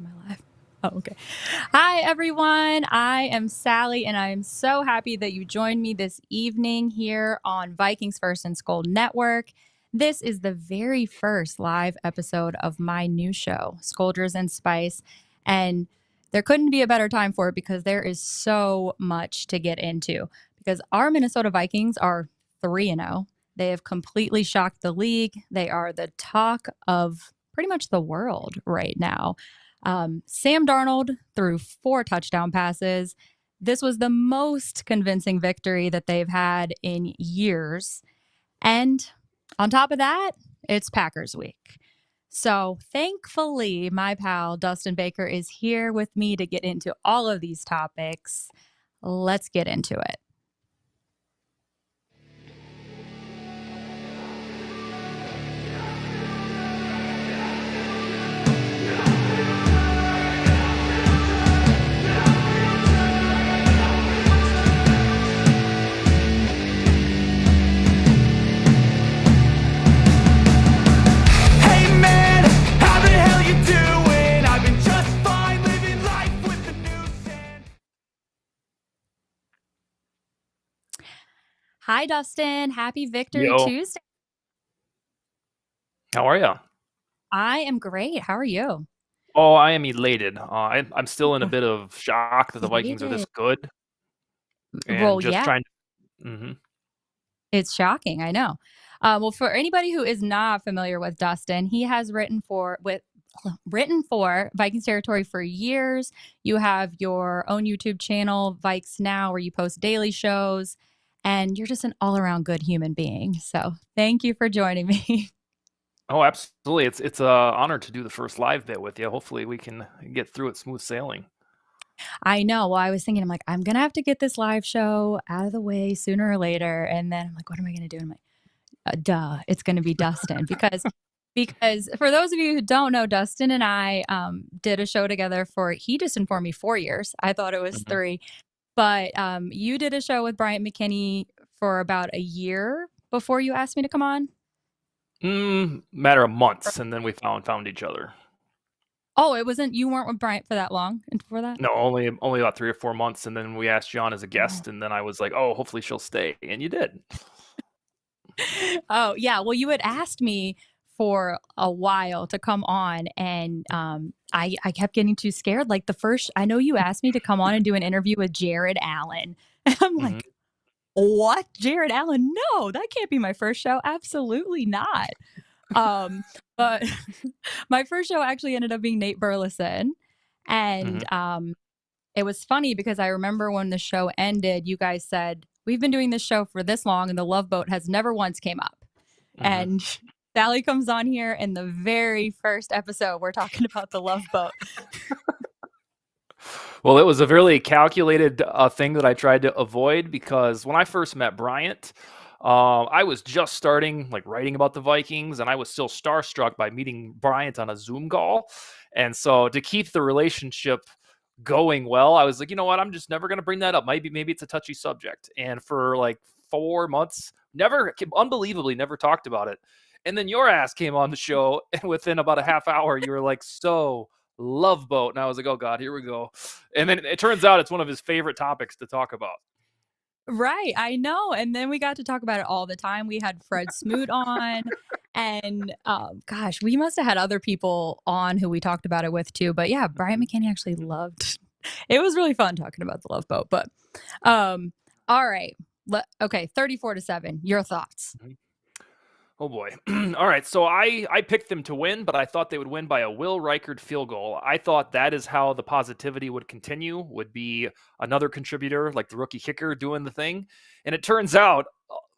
Am I live? Oh, okay. Hi, everyone. I am Sally, and I am so happy that you joined me this evening here on Vikings First and Skold Network. This is the very first live episode of my new show, Skoldiers Spice, and there couldn't be a better time for it because there is so much to get into. Because our Minnesota Vikings are 3-0. They have completely shocked the league. They are the talk of pretty much the world right now. Sam Darnold threw 4 touchdown passes. This was the most convincing victory that they've had in years. And on top of that, it's Packers week. So thankfully, my pal Dustin Baker is here with me to get into all of these topics. Let's get into it. Hi, Dustin. Happy Victory Yo, Tuesday. how are you? I am great. How are you? Oh, I am elated. I'm still in a bit of shock that the Vikings are this Elated. good, and Well, just yeah, trying. Hmm. it's shocking. I know. Well, for anybody who is not familiar with Dustin, he has written for Vikings territory for years. You have your own YouTube channel, Vikes Now, where you post daily shows, and you're just an all-around good human being. So, thank you for joining me. Oh, absolutely. It's a honor to do the first live bit with you. Hopefully, we can get through it smooth sailing. I know. Well, I was thinking, I'm like, I'm gonna have to get this live show out of the way sooner or later, and then I'm like, what am I gonna do? And I'm like, duh, it's going to be Dustin because for those of you who don't know, Dustin and I did a show together for he just informed me 4 years. I thought it was Hmm. 3, but you did a show with Bryant McKinney for about a year before you asked me to come on. Matter of months, and then we found each other. Oh, it wasn't you weren't with Bryant for that long and before that. No, only about 3 or 4 months, and then we asked you on as a Oh. guest, and then I was like, oh, hopefully she'll stay, and you did. Oh, yeah. Well, you had asked me for a while to come on, and I kept getting too scared. Like I know you asked me to come on and do an interview with Jared Allen, and I'm Hmm. like, what? Jared Allen? No, that can't be my first show. Absolutely not. But my first show actually ended up being Nate Burleson, Hmm. and it was funny because I remember when the show ended, you guys said, "We've been doing this show for this long and the Love Boat has never once came up." Hmm. And Sally comes on here in the very first episode, we're talking about the Love Boat. Well, it was a really calculated thing that I tried to avoid because when I first met Bryant, I was just starting like writing about the Vikings, and I was still starstruck by meeting Bryant on a Zoom call. And so to keep the relationship going well, I was like, you know what, I'm just never going to bring that up. Maybe it's a touchy subject. And for like 4 months, unbelievably, never talked about it. And then your ass came on the show, and within about a half hour, you were like, so Love Boat. And I was like, oh God, here we go. And then it turns out it's one of his favorite topics to talk about. Right, I know. And then we got to talk about it all the time. We had Fred Smoot on, and gosh, we must have had other people on who we talked about it with too. But yeah, Brian McKinney actually loved it was really fun talking about the Love Boat. But all right. Okay, 34-7. Your thoughts. Mhm. Oh boy. All right. So I picked them to win, but I thought they would win by a Will Reichard field goal. I thought that is how the positivity would continue, would be another contributor like the rookie kicker doing the thing. And it turns out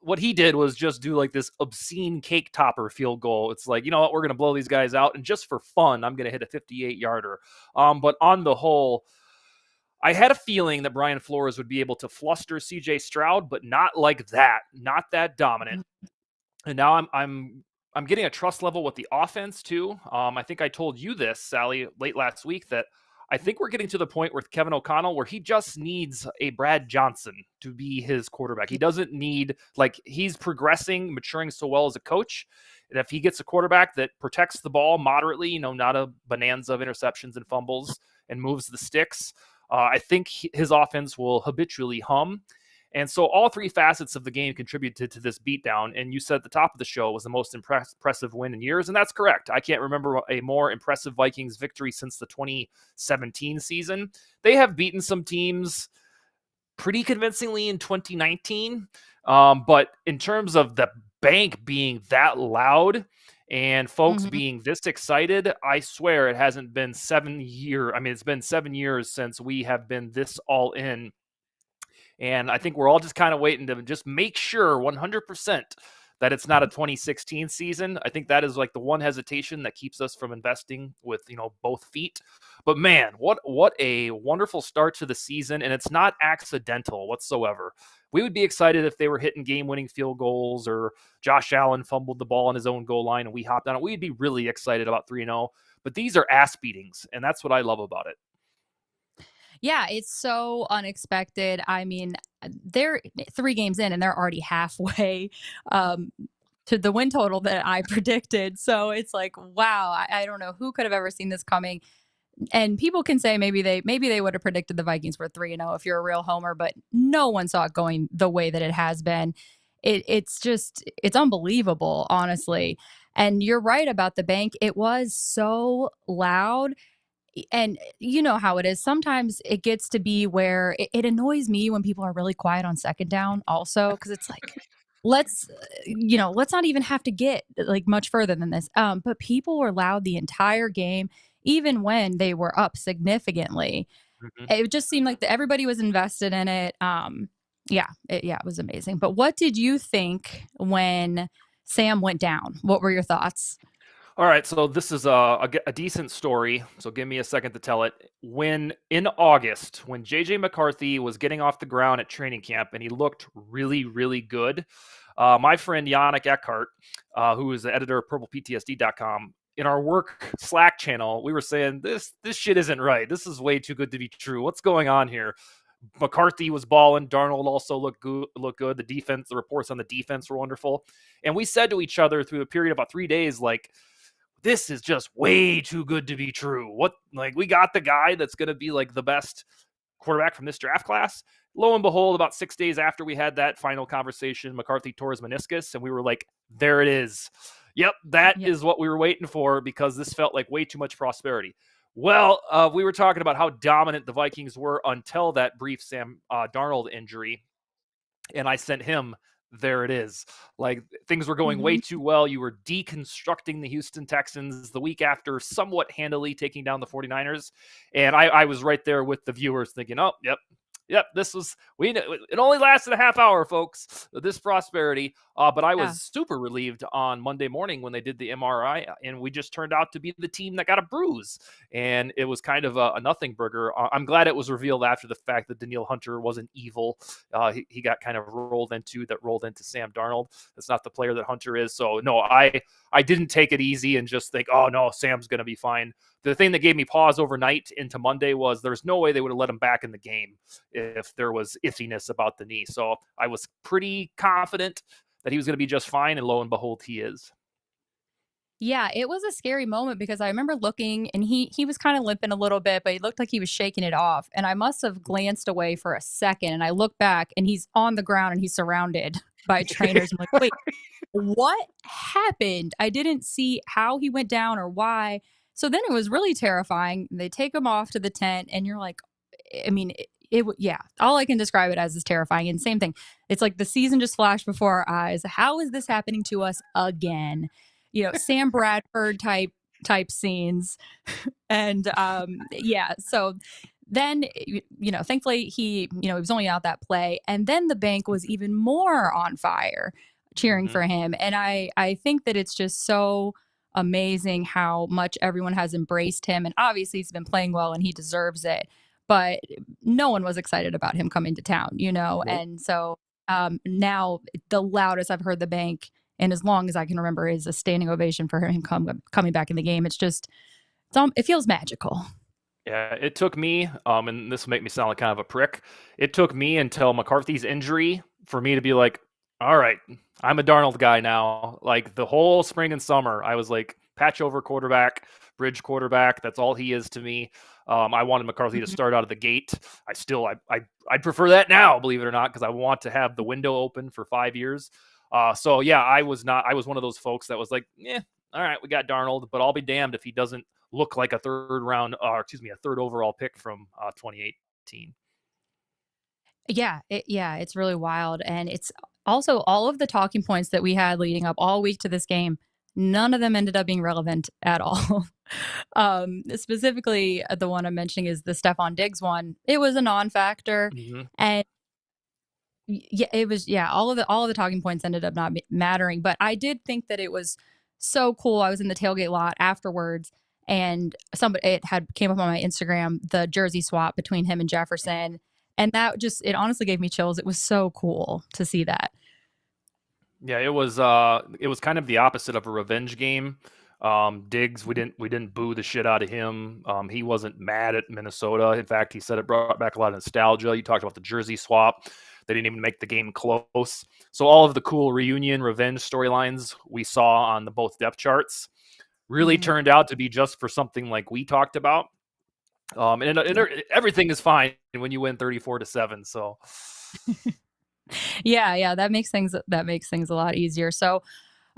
what he did was just do like this obscene cake topper field goal. It's like, you know what, we're going to blow these guys out. And just for fun, I'm going to hit a 58 yarder. But on the whole, I had a feeling that Brian Flores would be able to fluster CJ Stroud, but not like that, not that dominant. And now I'm getting a trust level with the offense too. I think I told you this, Sally, late last week that I think we're getting to the point with Kevin O'Connell where he just needs a Brad Johnson to be his quarterback. He doesn't need, like, he's progressing, maturing so well as a coach. And if he gets a quarterback that protects the ball moderately, not a bonanza of interceptions and fumbles and moves the sticks, I think his offense will habitually hum. And so all three facets of the game contributed to this beatdown. And you said at the top of the show it was the most impressive win in years. And that's correct. I can't remember a more impressive Vikings victory since the 2017 season. They have beaten some teams pretty convincingly in 2019. But in terms of the bank being that loud and folks Mhm. being this excited, I swear it hasn't been 7 years. I mean, it's been 7 years since we have been this all in. And I think we're all just kind of waiting to just make sure 100% that it's not a 2016 season. I think that is like the one hesitation that keeps us from investing with, both feet. But man, what a wonderful start to the season, and it's not accidental whatsoever. We would be excited if they were hitting game-winning field goals or Josh Allen fumbled the ball on his own goal line and we hopped on it. We'd be really excited about 3-0. But these are ass beatings, and that's what I love about it. Yeah, it's so unexpected. I mean, they're 3 games in and they're already halfway um, to the win total that I predicted. So it's like, wow, I don't know who could have ever seen this coming. And people can say maybe they would have predicted the Vikings were 3-0 if you're a real homer, but no one saw it going the way that it has been. It's unbelievable, honestly. And you're right about the bank. It was so loud, and you know how it is. Sometimes it gets to be where it annoys me when people are really quiet on second down also, because it's like, let's not even have to get like much further than this. But people were loud the entire game, even when they were up significantly. Mhm. It just seemed like everybody was invested in it. It was amazing. But what did you think when Sam went down? What were your thoughts? All right, so this is a decent story. So give me a second to tell it. When in August, when JJ McCarthy was getting off the ground at training camp and he looked really, really good, my friend Yannick Eckhart, who is the editor of PurplePTSD.com, in our work Slack channel, we were saying this shit isn't right. This is way too good to be true. What's going on here? McCarthy was balling. Darnold also looked good. The defense, the reports on the defense were wonderful. And we said to each other through a period of about 3 days, like, this is just way too good to be true. We got the guy that's going to be like the best quarterback from this draft class. Lo and behold, about 6 days after we had that final conversation, McCarthy tore his meniscus, and we were like, there it is. Yep, that Yeah. is what we were waiting for, because this felt like way too much prosperity. Well, we were talking about how dominant the Vikings were until that brief Sam Darnold injury, and I sent him, there it is. Like, things were going way Mhm. too well. You were deconstructing the Houston Texans the week after, somewhat handily taking down the 49ers. And I was right there with the viewers thinking, oh, yep. Yep, it only lasted a half hour, folks, this prosperity. But I Yeah. was super relieved on Monday morning when they did the MRI, and we just turned out to be the team that got a bruise. And it was kind of a nothing burger. I'm glad it was revealed after the fact that Danielle Hunter wasn't evil. He got kind of rolled into Sam Darnold. That's not the player that Hunter is. So no, I didn't take it easy and just think, oh no, Sam's going to be fine. The thing that gave me pause overnight into Monday was there's no way they would have let him back in the game if there was iffiness about the knee. So I was pretty confident that he was going to be just fine, and lo and behold, he is. Yeah, it was a scary moment because I remember looking and he was kind of limping a little bit, but he looked like he was shaking it off. And I must have glanced away for a second and I look back and he's on the ground and he's surrounded by trainers. I'm like, wait, what happened? I didn't see how he went down or why. So then it was really terrifying. They take him off to the tent, and you're like, I mean, yeah, all I can describe it as is terrifying. And same thing. It's like the season just flashed before our eyes. How is this happening to us again? Sam Bradford type scenes. And yeah, so then thankfully he was only out that play, and then the bank was even more on fire cheering Mm-hmm. for him. And I think that it's just so amazing how much everyone has embraced him, and obviously he's been playing well and he deserves it, but no one was excited about him coming to town. Nope. And so now the loudest I've heard the bank and as long as I can remember is a standing ovation for him coming back in the game. It feels magical. Yeah, it took me, and this will make me sound like kind of a prick. It took me until McCarthy's injury for me to be like, All right, I'm a Darnold guy now. Like the whole spring and summer, I was like patch over quarterback, bridge quarterback. That's all he is to me. I wanted McCarthy to Mhm. start out of the gate. I'd prefer that now, believe it or not, because I want to have the window open for 5 years. So yeah, I was not. I was one of those folks that was like, yeah, all right, we got Darnold, but I'll be damned if he doesn't look like a a third overall pick from 2018. Yeah, it's really wild, and it's also all of the talking points that we had leading up all week to this game, none of them ended up being relevant at all. Specifically, the one I'm mentioning is the Stefon Diggs one. It was a non-factor, Hmm. and yeah, it was all of the talking points ended up not mattering, but I did think that it was so cool. I was in the tailgate lot afterwards, and somebody it had came up on my Instagram the jersey swap between him and Jefferson, and that just it honestly gave me chills. It was so cool to see that. Yeah, it was kind of the opposite of a revenge game. Diggs, we didn't boo the shit out of him. He wasn't mad at Minnesota. In fact, he said it brought back a lot of nostalgia. You talked about the jersey swap. They didn't even make the game close. So all of the cool reunion revenge storylines we saw on the both depth charts really Mhm. turned out to be just for something like we talked about. Yeah. Everything is fine when you win 34-7. So Yeah, that makes things a lot easier. So,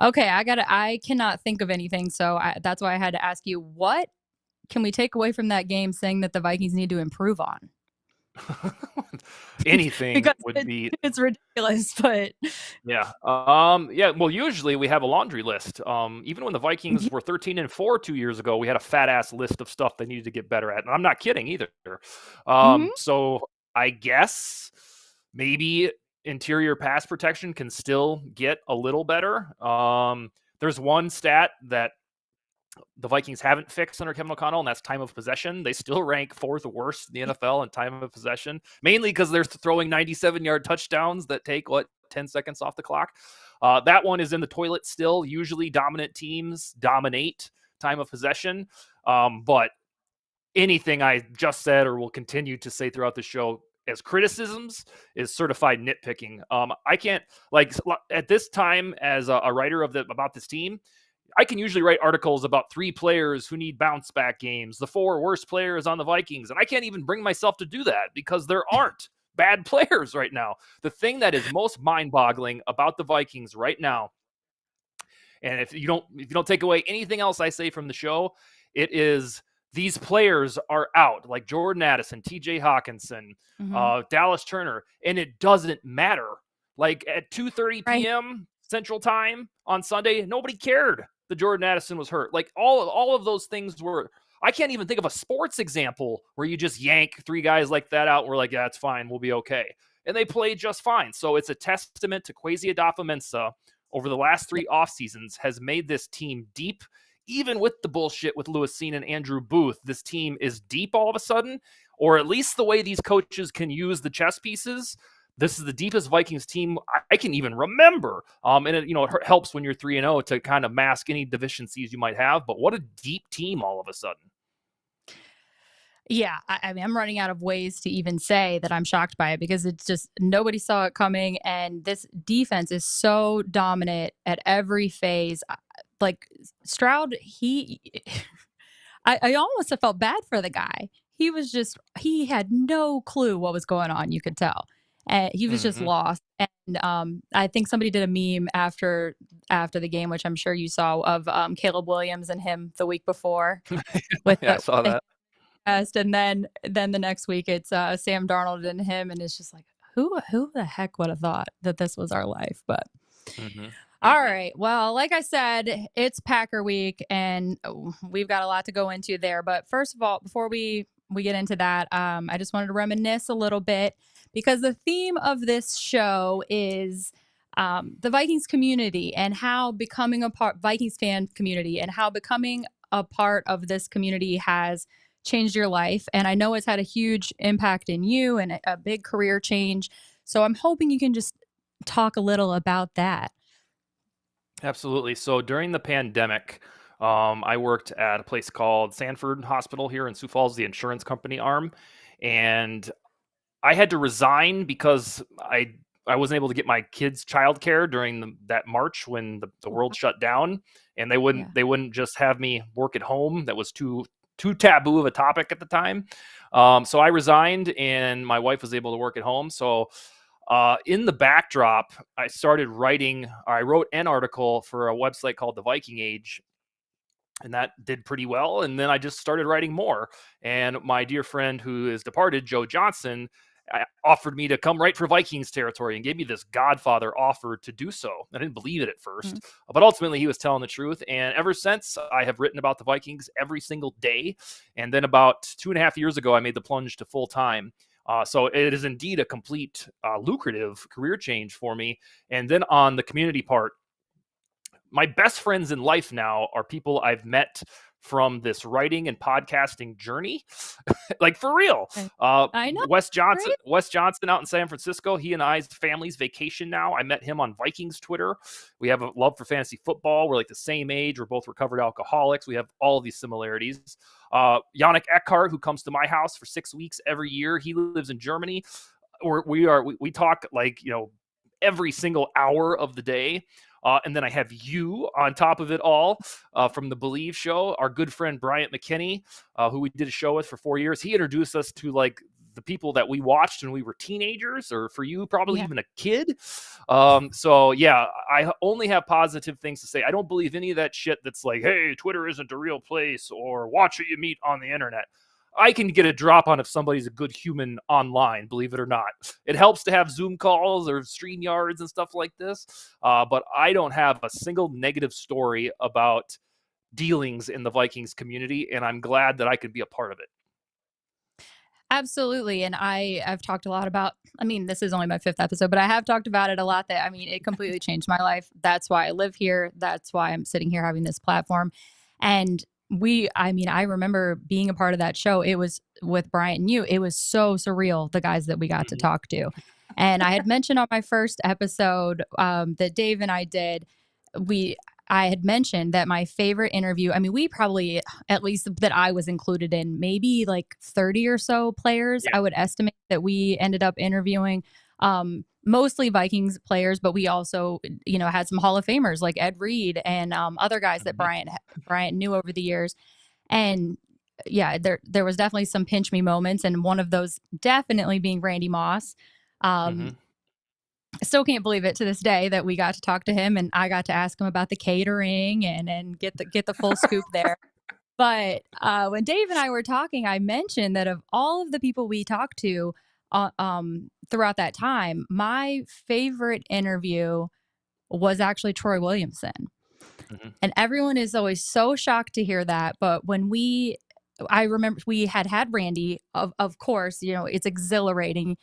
okay, I cannot think of anything, so that's why I had to ask you, what can we take away from that game saying that the Vikings need to improve on? anything Because would be. it's ridiculous, but Yeah. Yeah. Well, usually we have a laundry list. Even when the Vikings were 13-4 2 years ago, we had a fat ass list of stuff they needed to get better at. And I'm not kidding either. Mhm, So I guess maybe interior pass protection can still get a little better. There's one stat that the Vikings haven't fixed under Kevin O'Connell, and that's time of possession. They still rank fourth worst in the NFL in time of possession, mainly because they're throwing 97-yard touchdowns that take, 10 seconds off the clock. That one is in the toilet still. Usually dominant teams dominate time of possession. But anything I just said or will continue to say throughout the show as criticisms is certified nitpicking. I can't, like, at this time as a writer about this team, I can usually write articles about 3 players who need bounce back games, the 4 worst players on the Vikings, and I can't even bring myself to do that because there aren't bad players right now. The thing that is most mind-boggling about the Vikings right now, and if you don't take away anything else I say from the show, it is these players are out, like Jordan Addison, TJ Hawkinson, mhm, Dallas Turner, and it doesn't matter. Like at 2:30 right. p.m. Central Time on Sunday, nobody cared that Jordan Addison was hurt. Like all of those things were. I can't even think of a sports example where you just yank 3 guys like that out. And we're like, yeah, it's fine, we'll be okay, and they played just fine. So it's a testament to Kwesi Adofo-Mensah over the last Yeah. 3 off seasons has made this team deep. Even with the bullshit with Lewis Cine and Andrew Booth, this team is deep all of a sudden, or at least the way these coaches can use the chess pieces. This is the deepest Vikings team I can even remember. And it helps when you're 3-0 to kind of mask any deficiencies you might have. But what a deep team all of a sudden. Yeah, I mean, I'm running out of ways to even say that I'm shocked by it because it's just nobody saw it coming, and this defense is so dominant at every phase. Like Stroud, he, I almost have felt bad for the guy. He had no clue what was going on. You could tell, and he was just Mm-hmm. lost. And I think somebody did a meme after the game, which I'm sure you saw, of Caleb Williams and him the week before with Yeah, I the saw that. best, and then the next week it's Sam Darnold and him, and it's just like who the heck would have thought that this was our life? But Mm-hmm. all right, well, like I said, it's Packer week, and we've got a lot to go into there. But first of all, before we get into that, I just wanted to reminisce a little bit because the theme of this show is the Vikings community and how becoming a part Vikings fan community and how becoming a part of this community has changed your life. And I know it's had a huge impact in you and a big career change. So I'm hoping you can just talk a little about that. Absolutely. So during the pandemic, I worked at a place called Sanford Hospital here in Sioux Falls, the insurance company arm, and I had to resign because I wasn't able to get my kids childcare during that March when the world shut down, and they Yeah. wouldn't just have me work at home. That was too taboo of a topic at the time. So I resigned, and my wife was able to work at home. So in the backdrop, I wrote an article for a website called The Viking Age, and that did pretty well. And then I just started writing more. And my dear friend who is departed, Joe Johnson, offered me to come write for Vikings territory and gave me this Godfather offer to do so. I didn't believe it at first, but ultimately he was telling the truth. And ever since, I have written about the Vikings every single day. And then about 2.5 years ago, I made the plunge to full time. So it is indeed a complete lucrative career change for me. And then on the community part, my best friends in life now are people I've met from this writing and podcasting journey. Like, for real. I know. Wes Johnson, Right? Wes Johnson out in San Francisco. He and I's family's vacation now. I met him on Vikings Twitter. We have a love for fantasy football. We're like the same age. We're both recovered alcoholics. We have all of these similarities. Yannick Eckhart, who comes to my house for 6 weeks every year. He lives in Germany. We talk like, every single hour of the day. And then I have you on top of it all from the Believe show. Our good friend Bryant McKinney, who we did a show with for 4 years, he introduced us to like the people that we watched when we were teenagers, or for you, probably even a kid. So yeah, I only have positive things to say. I don't believe any of that shit that's like, hey, Twitter isn't a real place, or watch what you meet on the internet. I can get a drop on if somebody's a good human online, believe it or not. It helps to have Zoom calls or StreamYards and stuff like this, but I don't have a single negative story about dealings in the Vikings community, and I'm glad that I could be a part of it. Absolutely. And I've talked a lot about, I mean, this is only my fifth episode, but I have talked about it a lot that, I mean, it completely changed my life. That's why I live here. That's why I'm sitting here having this platform. And I mean, I remember being a part of that show. It was with Bryant and you. It was so surreal, the guys that we got to Mhm. talk to. And I had mentioned on my first episode that Dave and I did, we, I had mentioned that my favorite interview, I mean, we probably, at least that I was included in, maybe like 30 or so players, Yeah. I would estimate that we ended up interviewing. Mostly Vikings players, but we also, had some Hall of Famers like Ed Reed and other guys that Mhm. Bryant knew over the years. And yeah, there was definitely some pinch me moments, and one of those definitely being Randy Moss. Um, Mhm. I still can't believe it to this day that we got to talk to him, and I got to ask him about the catering and get the full scoop there. But when Dave and I were talking, I mentioned that of all of the people we talked to throughout that time, my favorite interview was actually Troy Williamson. Mhm. And everyone is always so shocked to hear that. But I remember we had Randy, of course, it's exhilarating.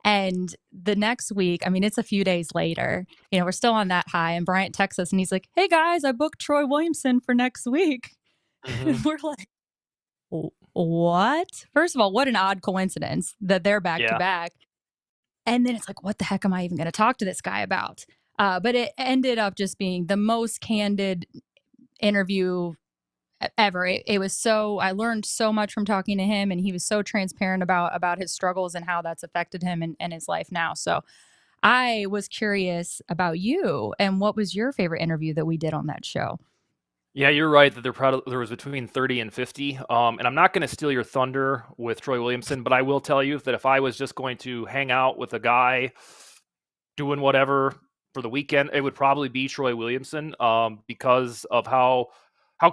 And the next week, I mean, it's a few days later, we're still on that high. And Bryant texts us and he's like, hey guys, I booked Troy Williamson for next week. Mhm. And we're like, what? First of all, what an odd coincidence that they're back to Yeah. back. And then it's like, what the heck am I even going to talk to this guy about? But it ended up just being the most candid interview ever. It was so, I learned so much from talking to him, and he was so transparent about his struggles and how that's affected him and his life now. So I was curious about you, and what was your favorite interview that we did on that show? Yeah, you're right that there was between 30 and 50. And I'm not going to steal your thunder with Troy Williamson, but I will tell you that if I was just going to hang out with a guy doing whatever for the weekend, it would probably be Troy Williamson, because of how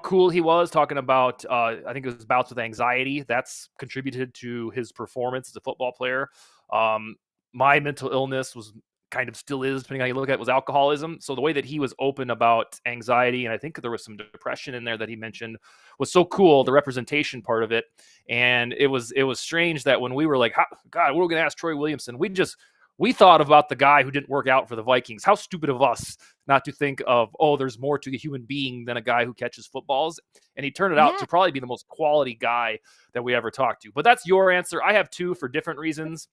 cool he was talking about. I think it was bouts with anxiety that's contributed to his performance as a football player. Um, my mental illness was kind of still is, depending on how you look at it, was alcoholism. So the way that he was open about anxiety, and I think there was some depression in there that he mentioned, was so cool. The representation part of it, and it was strange that when we were like, God, we're going to ask Troy Williamson, we thought about the guy who didn't work out for the Vikings. How stupid of us not to think of, oh, there's more to the human being than a guy who catches footballs. And he turned it out Yeah. to probably be the most quality guy that we ever talked to. But that's your answer. I have two for different reasons.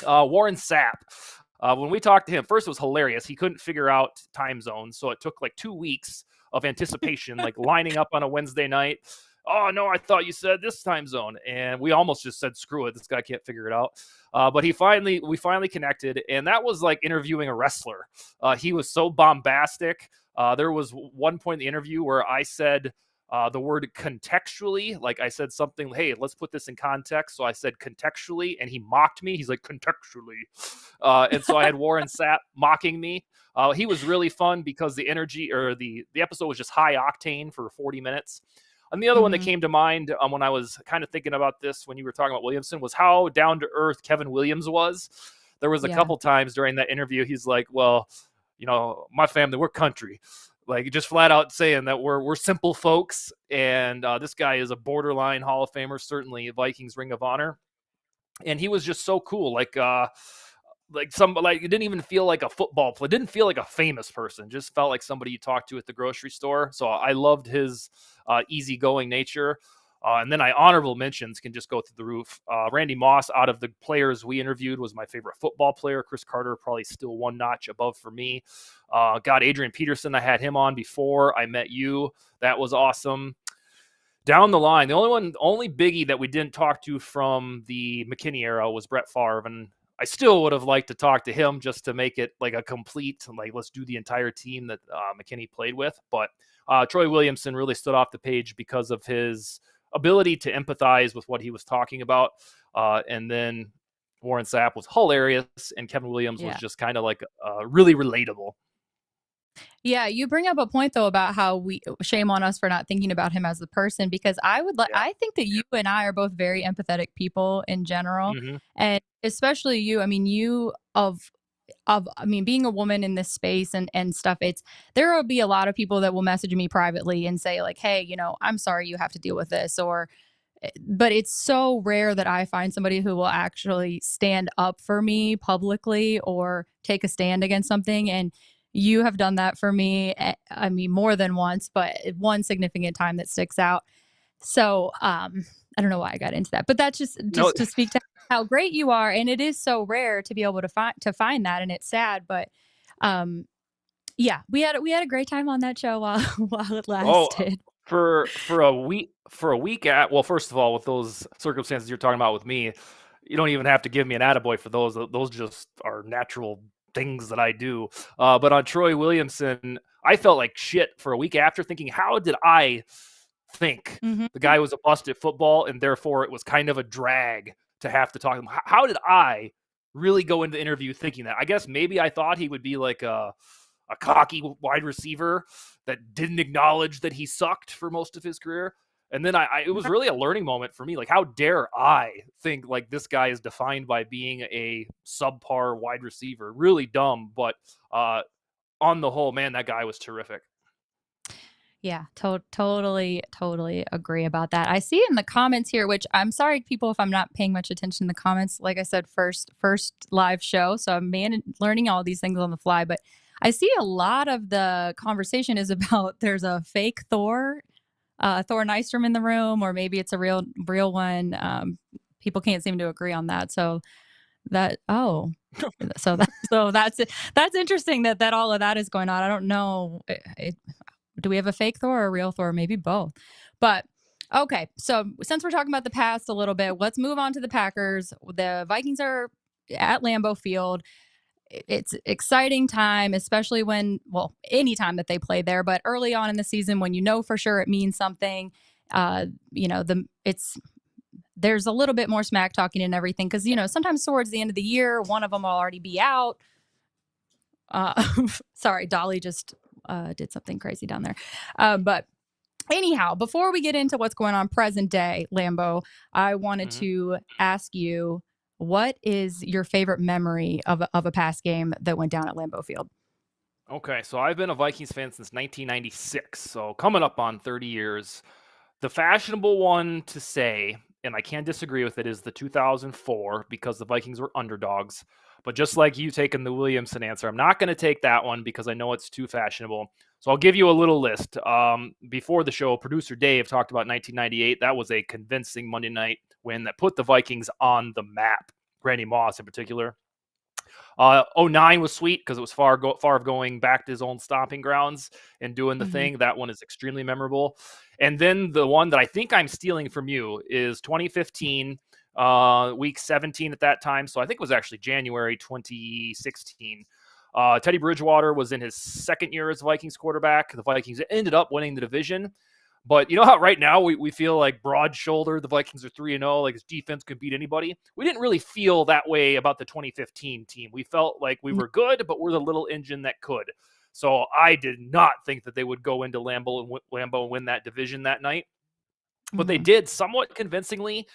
Warren Sapp. When we talked to him, first it was hilarious. He couldn't figure out time zones, so it took like 2 weeks of anticipation, like lining up on a Wednesday night. oh no, I thought you said this time zone, and we almost just said screw it, this guy can't figure it out. But we finally connected, and that was like interviewing a wrestler. He was so bombastic. There was one point in the interview where I said the word contextually, like I said something, hey, let's put this in context. So I said contextually, and he mocked me. He's like, contextually. And so I had Warren Sapp mocking me. He was really fun because the energy or the episode was just high octane for 40 minutes. And the other one that Mm-hmm. came to mind when I was kind of thinking about this when you were talking about Williamson was how down to earth Kevin Williams was. There was a Yeah. couple times during that interview, he's like, well, my family, we're country. Like just flat out saying that we're simple folks. And this guy is a borderline Hall of Famer, certainly Vikings Ring of Honor. And he was just so cool. Like it didn't even feel like a football play. It didn't feel like a famous person. It just felt like somebody you talked to at the grocery store. So I loved his easygoing nature. And then honorable mentions can just go through the roof. Randy Moss, out of the players we interviewed, was my favorite football player. Chris Carter, probably still one notch above for me. Adrian Peterson, I had him on before I met you. That was awesome. Down the line, the only biggie that we didn't talk to from the McKinney era was Brett Favre, and I still would have liked to talk to him just to make it like a complete, like let's do the entire team that McKinney played with. But Troy Williamson really stood off the page because of his ability to empathize with what he was talking about. And then Warren Sapp was hilarious, and Kevin Williams was Yeah. just kind of like really relatable. Yeah, you bring up a point though about how we shame on us for not thinking about him as the person because Yeah. I think that you and I are both very empathetic people in general, Mm-hmm. and especially you. I mean, being a woman in this space and stuff, there will be a lot of people that will message me privately and say like, "Hey, I'm sorry you have to deal with this," or but it's so rare that I find somebody who will actually stand up for me publicly or take a stand against something. And you have done that for me. I mean, more than once, but one significant time that sticks out. So, I don't know why I got into that, but that's No, just to speak to how great you are. And it is so rare to be able to find that. And it's sad, but, um, yeah, we had a great time on that show while while it oh, lasted. for a week at well, first of all, with those circumstances you're talking about with me, you don't even have to give me an attaboy for those. Those just are natural things that I do. But on Troy Williamson, I felt like shit for a week after, thinking, how did I think Hmm. the guy was a bust at football, and therefore it was kind of a drag to have to talk to him? How did I really go into the interview thinking that? I guess maybe I thought he would be like a cocky wide receiver that didn't acknowledge that he sucked for most of his career. And then it was really a learning moment for me. Like, how dare I think like this guy is defined by being a subpar wide receiver? Really dumb, but on the whole, man, that guy was terrific. Yeah, totally agree about that. I see in the comments here, which I'm sorry, people, if I'm not paying much attention in the comments. Like I said, first live show, so I'm learning all these things on the fly. But I see a lot of the conversation is about there's a fake Thor Nystrom in the room, or maybe it's a real one. People can't seem to agree on that. So that oh, that's interesting that all of that is going on. I don't know. Do we have a fake Thor or a real Thor? Maybe both. But okay, so since we're talking about the past a little bit, let's move on to the Packers. The Vikings are at Lambeau Field. It's exciting time, especially well, any time that they play there, but early on in the season when you know for sure it means something. It's there's a little bit more smack talking and everything because sometimes towards the end of the year, one of them will already be out. Uh, sorry, Dolly just did something crazy down there. But anyhow, before we get into what's going on present day, Lambo, I wanted Mhm. to ask you, what is your favorite memory of a past game that went down at Lambeau Field? Okay, so I've been a Vikings fan since 1996, so coming up on 30 years. The fashionable one to say, and I can't disagree with it, is the 2004 because the Vikings were underdogs. But just like you taking the Williamson answer, I'm not going to take that one because I know it's too fashionable. So I'll give you a little list. Before the show, producer Dave talked about 1998. That was a convincing Monday night win that put the Vikings on the map. Randy Moss in particular. '09 was sweet because it was far of going back to his own stomping grounds and doing the Hmm. thing. That one is extremely memorable. And then the one that I think I'm stealing from you is 2015, week 17 at that time. So I think it was actually January 2016. Teddy Bridgewater was in his second year as Vikings quarterback. The Vikings ended up winning the division. But you know how right now we feel like broad shoulder, the Vikings are 3-0, like his defense could beat anybody? We didn't really feel that way about the 2015 team. We felt like we were good, but we're the little engine that could. So I did not think that they would go into Lambeau and win that division that night. But they Mm-hmm. did somewhat convincingly.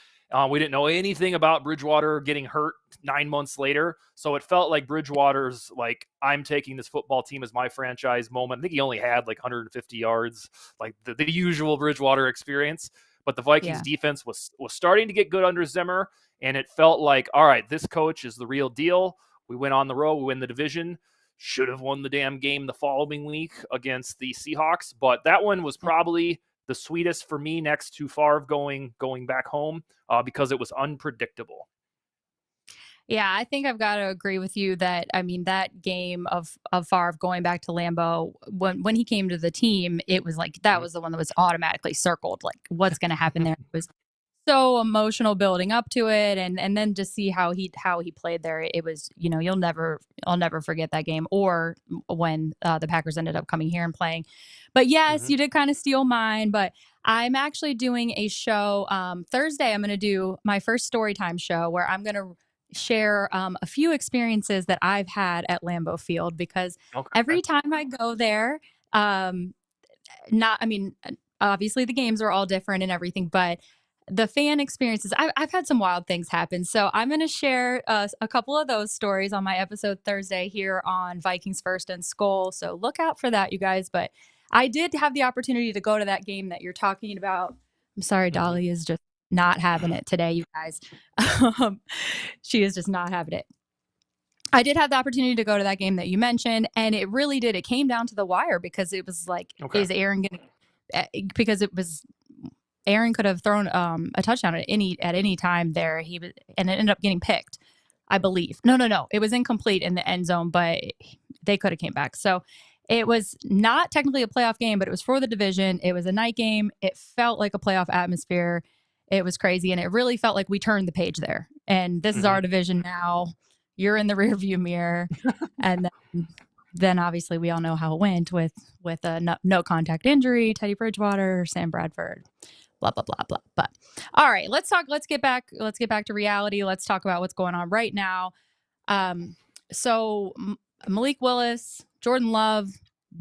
We didn't know anything about Bridgewater getting hurt 9 months later. So it felt like Bridgewater's like, I'm taking this football team as my franchise moment. I think he only had like 150 yards, like the usual Bridgewater experience. But the Vikings Yeah. defense was starting to get good under Zimmer. And it felt like, all right, this coach is the real deal. We went on the road, we win the division. Should have won the damn game the following week against the Seahawks. But that one was probably the sweetest for me next to Favre going back home because it was unpredictable. Yeah, I think I've got to agree with you that I mean that game of Favre going back to Lambeau when he came to the team, it was like that was the one that was automatically circled. Like, what's going to happen there? It was so emotional building up to it, and then to see how he played there, it was, you know, I'll never forget that game, or when the Packers ended up coming here and playing. But yes, Mm-hmm. you did kind of steal mine. But I'm actually doing a show Thursday. I'm going to do my first story time show where I'm going to share a few experiences that I've had at Lambeau Field, because Okay. every time I go there, um, not, I mean, obviously the games are all different and everything, but the fan experiences, I've had some wild things happen. So I'm going to share a couple of those stories on my episode Thursday here on Vikings First and Skull. So look out for that, you guys. But I did have the opportunity to go to that game that you're talking about. I'm sorry, Mm-hmm. Dolly is just not having it today, you guys. Um, she is just not having it. I did have the opportunity to go to that game that you mentioned, and it really did. It came down to the wire because it was like, Okay. is Aaron going to? Because it was Aaron could have thrown a touchdown at any time there. He was, and it ended up getting picked, I believe. No, it was incomplete in the end zone, but they could have came back. So it was not technically a playoff game, but it was for the division. It was a night game. It felt like a playoff atmosphere. It was crazy, and it really felt like we turned the page there. And this is Mm-hmm. our division now. You're in the rearview mirror, and then obviously we all know how it went with a no contact injury, Teddy Bridgewater, Sam Bradford, blah blah blah blah. But all right, let's talk. Let's get back to reality. Let's talk about what's going on right now. Um, so Malik Willis, Jordan Love,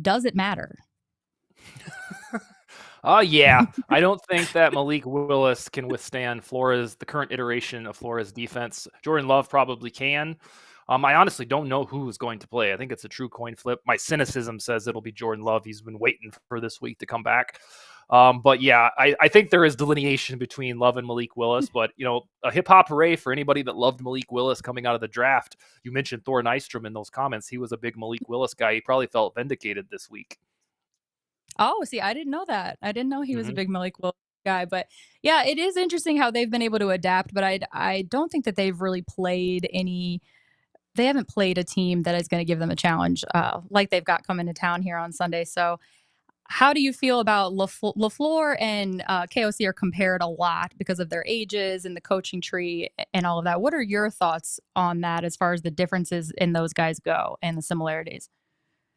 does it matter? Oh yeah, I don't think that Malik Willis can withstand Flores, the current iteration of Flores defense. Jordan Love probably can. I honestly don't know who is going to play. I think it's a true coin flip. My cynicism says it'll be Jordan Love. He's been waiting for this week to come back. But yeah, I think there is delineation between Love and Malik Willis. But, you know, a hip hop hooray for anybody that loved Malik Willis coming out of the draft. You mentioned Thor Nystrom in those comments. He was a big Malik Willis guy. He probably felt vindicated this week. Oh, see, I didn't know that. I didn't know he was a Mm-hmm. big Malik Willis guy. But yeah, it is interesting how they've been able to adapt. But I don't think that they've really played any. They haven't played a team that is going to give them a challenge like they've got coming to town here on Sunday. So how do you feel about LaFleur and KOC are compared a lot because of their ages and the coaching tree and all of that? What are your thoughts on that as far as the differences in those guys go and the similarities?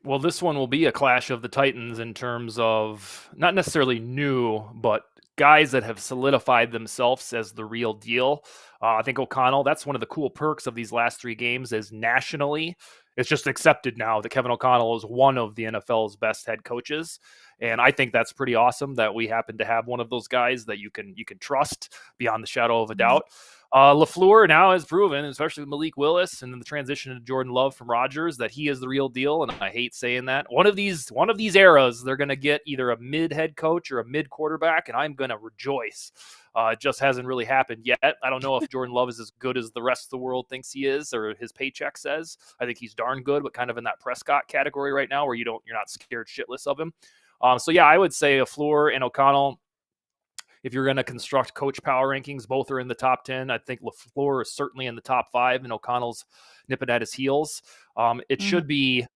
Well, this one will be a clash of the Titans in terms of not necessarily new, but guys that have solidified themselves as the real deal. I think O'Connell, that's one of the cool perks of these last three games is nationally, it's just accepted now that Kevin O'Connell is one of the NFL's best head coaches. And I think that's pretty awesome that we happen to have one of those guys that you can trust beyond the shadow of a doubt. LaFleur now has proven, especially with Malik Willis and then the transition to Jordan Love from Rodgers, that he is the real deal. And I hate saying that. One of these eras, they're going to get either a mid head coach or a mid quarterback, and I'm going to rejoice. It just hasn't really happened yet. I don't know if Jordan Love is as good as the rest of the world thinks he is, or his paycheck says. I think he's darn good, but kind of in that Prescott category right now, where you're not scared shitless of him. So yeah, I would say LaFleur and O'Connell. If you're going to construct coach power rankings, both are in the top 10. I think LaFleur is certainly in the top 5, and O'Connell's nipping at his heels. It Mhm. should be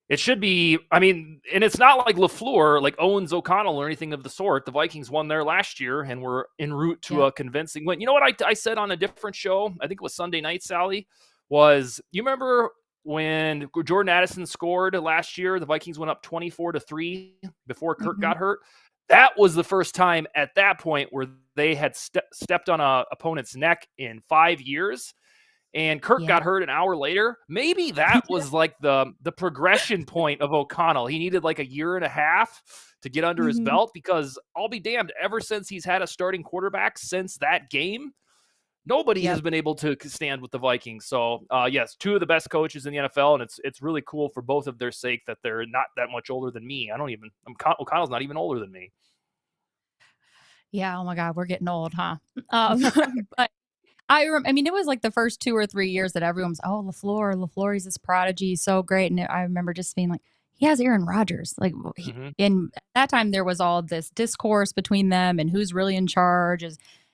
It should be. I mean, and it's not like LaFleur like owns O'Connell or anything of the sort. The Vikings won there last year and were en route to Yep. a convincing win. You know what I said on a different show? I think it was Sunday night, Sally. Was you remember when Jordan Addison scored last year? The Vikings went up 24-3 before Kirk Mm-hmm. got hurt. That was the first time at that point where they had stepped on a opponent's neck in 5 years, and Kirk Yeah. got hurt an hour later. Maybe that was like the progression point of O'Connell. He needed like a year and a half to get under his Mm-hmm. belt, because I'll be damned, ever since he's had a starting quarterback since that game, nobody Yep. has been able to stand with the Vikings. So yes, two of the best coaches in the NFL, and it's really cool for both of their sake that they're not that much older than me. O'Connell's not even older than me. Yeah. Oh my God, we're getting old, huh? But I mean, it was like the first 2 or 3 years that everyone's, "Oh, LaFleur, he's this prodigy, so great," and I remember just being like, "He has Aaron Rodgers." Like, he Mm-hmm. and at that time, there was all this discourse between them and who's really in charge.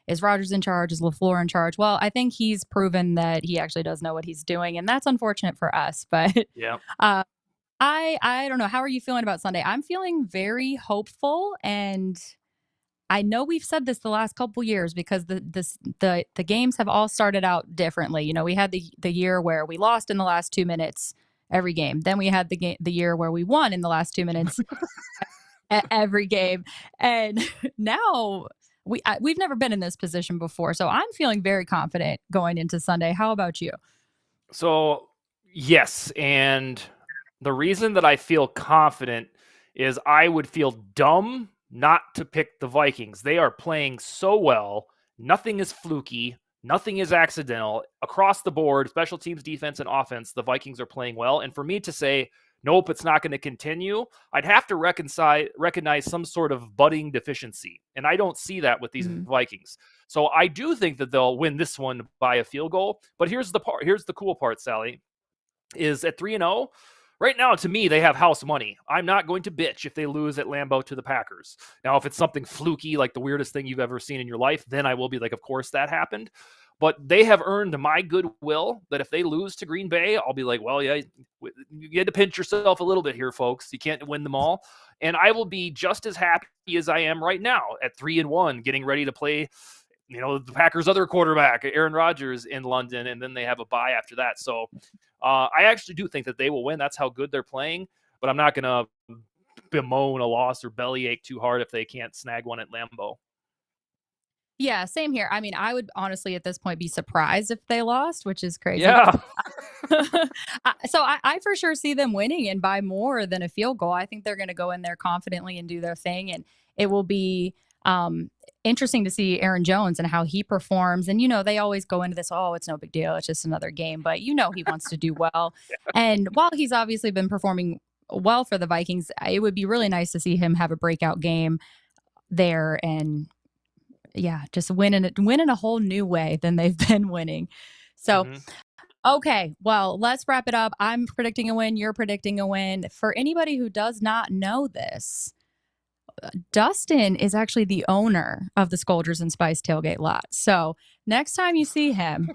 Is Rodgers in charge? Is LaFleur in charge? Well, I think he's proven that he actually does know what he's doing, and that's unfortunate for us, but, Yeah. uh, I don't know. How are you feeling about Sunday? I'm feeling very hopeful, and I know we've said this the last couple years because the games have all started out differently. You know, we had the year where we lost in the last 2 minutes every game. Then we had the year where we won in the last 2 minutes every game. And now we've never been in this position before. So I'm feeling very confident going into Sunday. How about you? So, yes, and the reason that I feel confident is I would feel dumb not to pick the Vikings. They are playing so well. Nothing is fluky, nothing is accidental. Across the board, special teams, defense, and offense, the Vikings are playing well. And for me to say, nope, it's not going to continue, I'd have to recognize some sort of budding deficiency. And I don't see that with these Mhm. Vikings. So I do think that they'll win this one by a field goal. But here's the cool part, Sally, is at 3-0. Right now, to me, they have house money. I'm not going to bitch if they lose at Lambeau to the Packers. Now, if it's something fluky, like the weirdest thing you've ever seen in your life, then I will be like, of course that happened. But they have earned my goodwill that if they lose to Green Bay, I'll be like, well, yeah, you had to pinch yourself a little bit here, folks. You can't win them all. And I will be just as happy as I am right now at 3-1, getting ready to play the Packers' other quarterback, Aaron Rodgers, in London, and then they have a bye after that. So I actually do think that they will win. That's how good they're playing. But I'm not going to bemoan a loss or bellyache too hard if they can't snag one at Lambeau. Yeah, same here. I mean, I would honestly at this point be surprised if they lost, which is crazy. Yeah. So I for sure see them winning and by more than a field goal. I think they're going to go in there confidently and do their thing, and it will be interesting to see Aaron Jones and how he performs. And they always go into this, oh, it's no big deal, it's just another game, but he wants to do well. And while he's obviously been performing well for the Vikings, it would be really nice to see him have a breakout game there and yeah, just win in a whole new way than they've been winning. So Mm-hmm. okay, well, let's wrap it up. I'm predicting a win. You're predicting a win. For anybody who does not know this, Dustin is actually the owner of the Skoldiers and Spice tailgate lot. So next time you see him,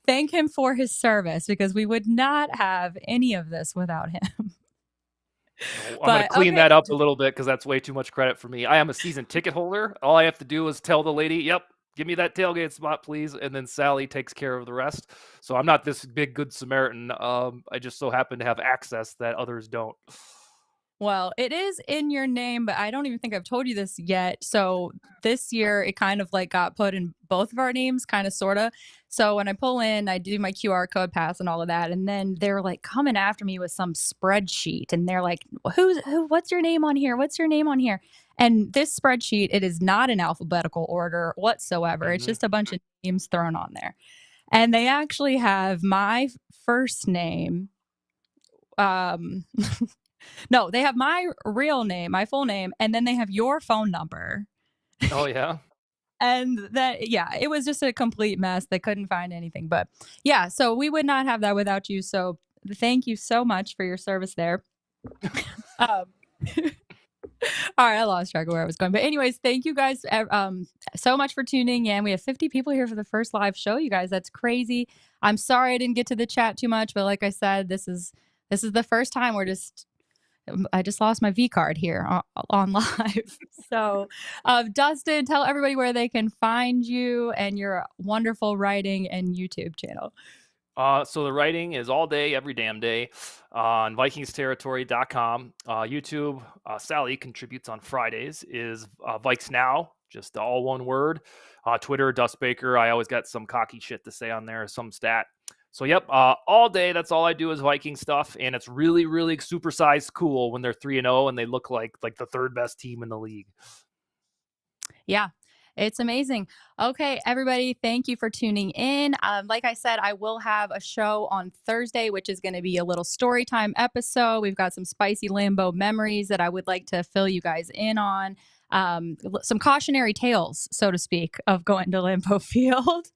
thank him for his service because we would not have any of this without him. I'm going to But clean okay, that up a little bit because that's way too much credit for me. I am a season ticket holder. All I have to do is tell the lady, yep, give me that tailgate spot, please. And then Sally takes care of the rest. So I'm not this big good Samaritan. I just so happen to have access that others don't. well, it is in your name, but I don't even think I've told you this yet. So this year, it kind of like got put in both of our names, kind of, sort of. So when I pull in, I do my QR code pass and all of that. And then they're like coming after me with some spreadsheet. And they're like, what's your name on here? What's your name on here? And this spreadsheet, it is not in alphabetical order whatsoever. It's Mm-hmm. just a bunch of names thrown on there. And they actually have my first name. Um, No, they have my real name, my full name, and then they have your phone number. Oh, yeah. And that, yeah, it was just a complete mess. They couldn't find anything. But yeah, so we would not have that without you. So thank you so much for your service there. Um, all right, I lost track of where I was going. But, anyways, thank you guys so much for tuning in. We have 50 people here for the first live show, you guys. That's crazy. I'm sorry I didn't get to the chat too much. But like I said, this is This is the first time I just lost my V card here on live. So, Dustin, tell everybody where they can find you and your wonderful writing and YouTube channel. So the writing is all day, every damn day on VikingsTerritory.com. YouTube, Sally contributes on Fridays, is Vikes Now, just all one word. Twitter, Dustin Baker. I always got some cocky shit to say on there, some stat. So, yep, all day, that's all I do is Viking stuff. And it's really, really supersized cool when they're 3-0 and they look like the third best team in the league. Yeah, it's amazing. Okay, everybody, thank you for tuning in. Like I said, I will have a show on Thursday, which is going to be a little story time episode. We've got some spicy Lambeau memories that I would like to fill you guys in on. Some cautionary tales, so to speak, of going to Lambeau Field.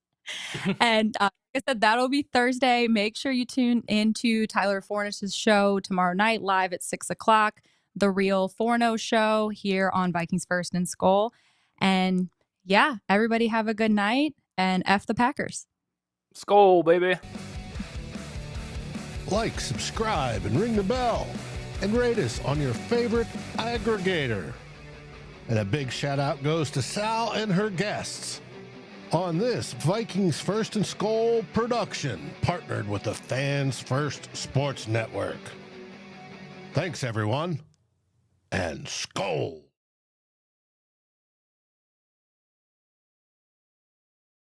And like I said, that'll be Thursday. Make sure you tune into Tyler Fornish's show tomorrow night, live at 6 o'clock. The Real Forno Show here on Vikings First and Skol. And yeah, everybody have a good night and F the Packers. Skol, baby. Like, subscribe, and ring the bell. And rate us on your favorite aggregator. And a big shout out goes to Sal and her guests on this Vikings First and Skol production, partnered with the Fans First Sports Network. Thanks, everyone, and Skol.